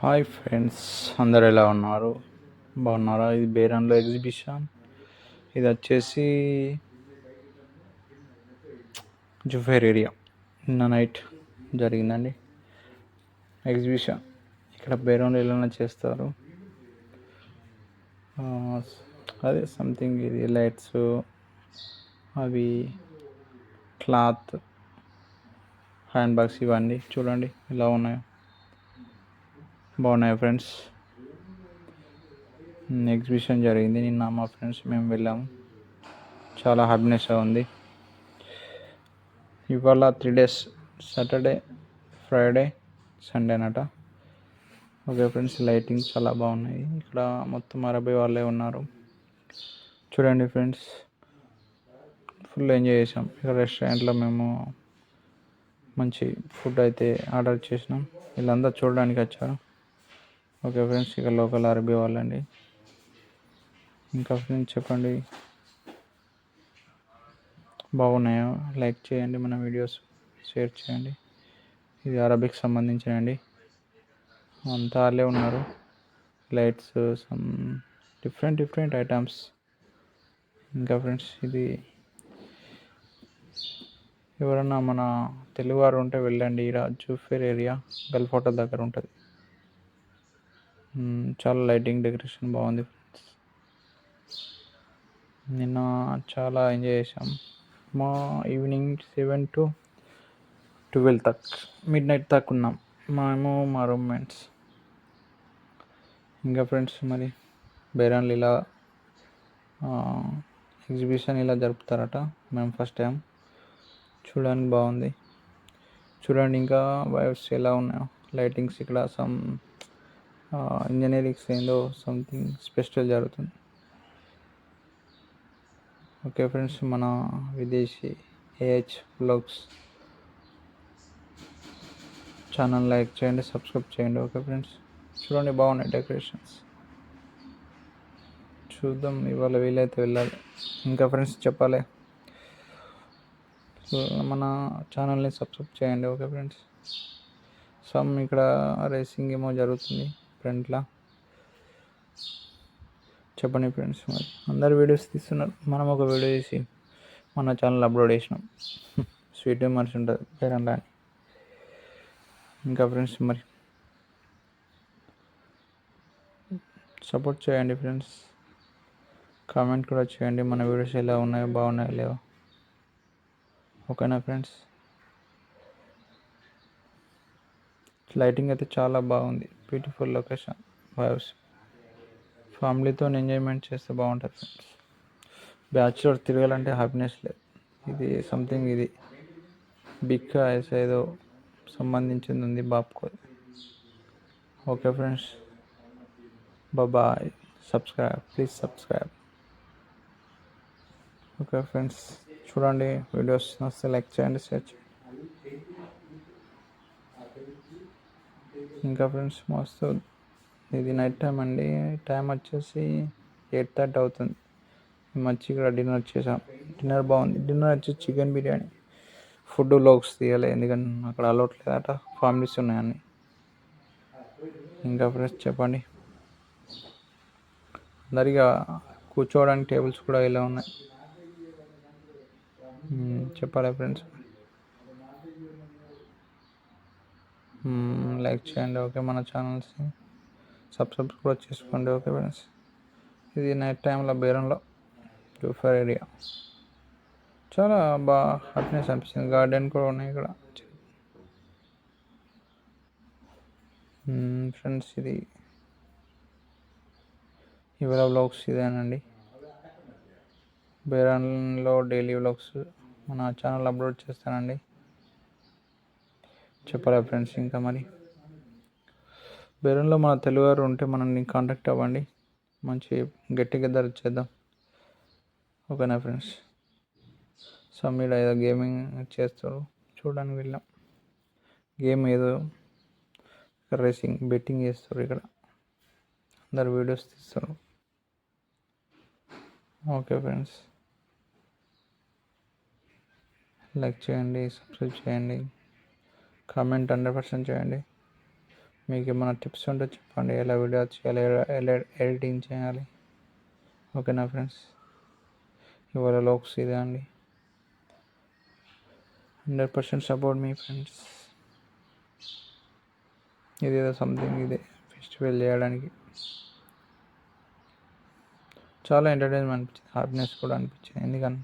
Hi friends, అందరు ఎలా ఉన్నారు? బాగున్నారా? ఇది బేరంలో ఎగ్జిబిషన్. ఇది వచ్చేసి జుఫేర్ ఏరియా. నిన్న నైట్ జరిగిందండి ఎగ్జిబిషన్. ఇక్కడ బేరంలో ఎలా చేస్తారు, అదే సంథింగ్. ఇది లైట్స్, అవి క్లాత్, హ్యాండ్ బ్యాగ్స్, ఇవన్నీ చూడండి ఎలా ఉన్నాయో. బాగున్నాయి ఫ్రెండ్స్. ఎగ్జిబిషన్ జరిగింది నిన్న. మా ఫ్రెండ్స్ మేము వెళ్ళాము. చాలా హ్యాపీనెస్గా ఉంది. ఇవాళ 3 days, సాటర్డే, ఫ్రైడే, సండే అన్నట. ఓకే ఫ్రెండ్స్, లైటింగ్ చాలా బాగున్నాయి. ఇక్కడ మొత్తం అరబీ వాళ్ళే ఉన్నారు. చూడండి ఫ్రెండ్స్, ఫుల్ ఎంజాయ్ చేసాం. ఇక్కడ రెస్టారెంట్లో మేము మంచి ఫుడ్ అయితే ఆర్డర్ చేసినాం. వీళ్ళందరూ చూడడానికి వచ్చారు. ఓకే ఫ్రెండ్స్, ఇక లోకల్ అరబీ వాళ్ళండి. ఇంకా ఫ్రెండ్స్ చెప్పండి, బాగున్నాయో? లైక్ చేయండి, మన వీడియోస్ షేర్ చేయండి. ఇది అరబిక్ సంబంధించినండి. అంతా వాళ్ళే ఉన్నారు. Lights, some different items. ఇంకా ఫ్రెండ్స్, ఇది ఎవరన్నా మన తెలుగువారు ఉంటే వెళ్ళండి. ఇక్కడ జూఫేర్ ఏరియా గల్ఫ్ హోటల్ దగ్గర ఉంటుంది. చాలా లైటింగ్, డెకరేషన్ బాగుంది ఫ్రెండ్స్. నిన్న చాలా ఎంజాయ్ చేసాం. మా ఈవినింగ్ 7 to 12 తక్, మిడ్ నైట్ దాకా ఉన్నాం మేము, మా రూమ్మేట్స్. ఇంకా ఫ్రెండ్స్, మరి బేరాన్లు ఇలా ఎగ్జిబిషన్ ఇలా జరుపుతారట. మేము ఫస్ట్ టైం చూడడానికి బాగుంది. చూడండి ఇంకా వైబ్స్ ఎలా ఉన్నాయో, లైటింగ్స్. ఇక్కడ సమ్ ఇంజనీరింగ్స్ ఏందో సంథింగ్ స్పెషల్ జరుగుతుంది. ఓకే ఫ్రెండ్స్, మన విదేశీ ఏహెచ్ వ్లాగ్స్ ఛానల్ లైక్ చేయండి, సబ్స్క్రైబ్ చేయండి. ఓకే ఫ్రెండ్స్, చూడండి బాగున్నాయి డెకరేషన్స్. చూద్దాం, ఇవాళ వీలైతే వెళ్ళాలి. ఇంకా ఫ్రెండ్స్ చెప్పాలి, మన ఛానల్ని సబ్స్క్రైబ్ చేయండి. ఓకే ఫ్రెండ్స్, సమ్ ఇక్కడ రేసింగ్ ఏమో జరుగుతుంది ఫ్రంట్లో. చెప్పండి ఫ్రెండ్స్, మరి అందరు వీడియోస్ తీస్తున్నారు. మనం ఒక వీడియో చేసి మన ఛానల్ అప్లోడ్ చేసినాం. స్వీట్ విమర్శ ఉంటుంది పేరంలా అని. ఇంకా ఫ్రెండ్స్, మరి సపోర్ట్ చేయండి ఫ్రెండ్స్. కామెంట్ కూడా చేయండి, మన వీడియోస్ ఎలా ఉన్నాయో, బాగున్నాయో లేవో. ఓకేనా ఫ్రెండ్స్, లైటింగ్ అయితే చాలా బాగుంది. Beautiful location, vibes. ఫ్యామిలీతో ఎంజాయ్మెంట్ చేస్తే బాగుంటుంది ఫ్రెండ్స్. బ్యాచులర్ తిరగాలంటే హ్యాపీనెస్ లేదు. ఇది సంథింగ్, ఇది బిగ్ ఏదో సంబంధించింది ఉంది Bapco. Okay friends, bye. Subscribe, please subscribe. Okay friends, చూడండి వీడియోస్ నచ్చితే లైక్ చేయండి, షేర్ చేయండి. ఇంకా ఫ్రెండ్స్, మస్తు ఇది నైట్ టైం అండి. టైం వచ్చేసి 8:30 అవుతుంది. మంచి ఇక్కడ డిన్నర్ చేసాం. డిన్నర్ బాగుంది. డిన్నర్ వచ్చి చికెన్ బిర్యానీ. ఫుడ్ లోక్స్ తీయాలి, ఎందుకంటే అక్కడ అలౌట్ లేదట, ఫ్యామిలీస్ ఉన్నాయని. ఇంకా ఫ్రెండ్స్ చెప్పండి, అందరిగా కూర్చోవడానికి టేబుల్స్ కూడా ఇలా ఉన్నాయి. చెప్పాలి ఫ్రెండ్స్, లైక్ చేయండి. ఓకే, మన ఛానల్స్ని సబ్స్క్రైబ్ కూడా చేసుకోండి. ఓకే ఫ్రెండ్స్, ఇది నైట్ టైంలో బేరంలో జూఫర్ ఏరియా. చాలా బాగా హ్యాపీనెస్ అనిపిస్తుంది. గార్డెన్ కూడా ఉన్నాయి ఇక్కడ. ఫ్రెండ్స్, ఇది ఇవాళ వ్లాగ్స్ ఇదేనండి. బేరాన్లో డైలీ వ్లాగ్స్ మన ఛానల్ అప్లోడ్ చేస్తానండి. చెప్పాలా ఫ్రెండ్స్, ఇంకా మరి బేరంలో మన తెలుగువారు ఉంటే మనల్ని కాంటాక్ట్ అవ్వండి. మంచి గెట్ టుగెదర్ చేద్దాం. ఓకేనా ఫ్రెండ్స్, సమ్మీడ ఏదో గేమింగ్ చేస్తారు, చూడడానికి వెళ్ళాం. గేమ్ ఏదో రేసింగ్, బెట్టింగ్ చేస్తారు ఇక్కడ. అందరు వీడియోస్ తీస్తారు. ఓకే ఫ్రెండ్స్, లైక్ చేయండి, సబ్స్క్రైబ్ చేయండి, కామెంట్ 100% చేయండి. మీకు ఏమైనా టిప్స్ ఉంటే చెప్పండి, ఎలా వీడియో చేయాలి, ఎలా ఎడిటింగ్ చేయాలి. ఓకేనా ఫ్రెండ్స్, ఇవాళ లోక్స్ ఇదే అండి. 100% సపోర్ట్ మీ ఫ్రెండ్స్. ఇదేదో సంథింగ్ ఇదే ఫెస్టివల్ చేయడానికి చాలా ఎంటర్టైన్మెంట్ అనిపించింది, హ్యాపీనెస్ కూడా అనిపించింది. ఎందుకని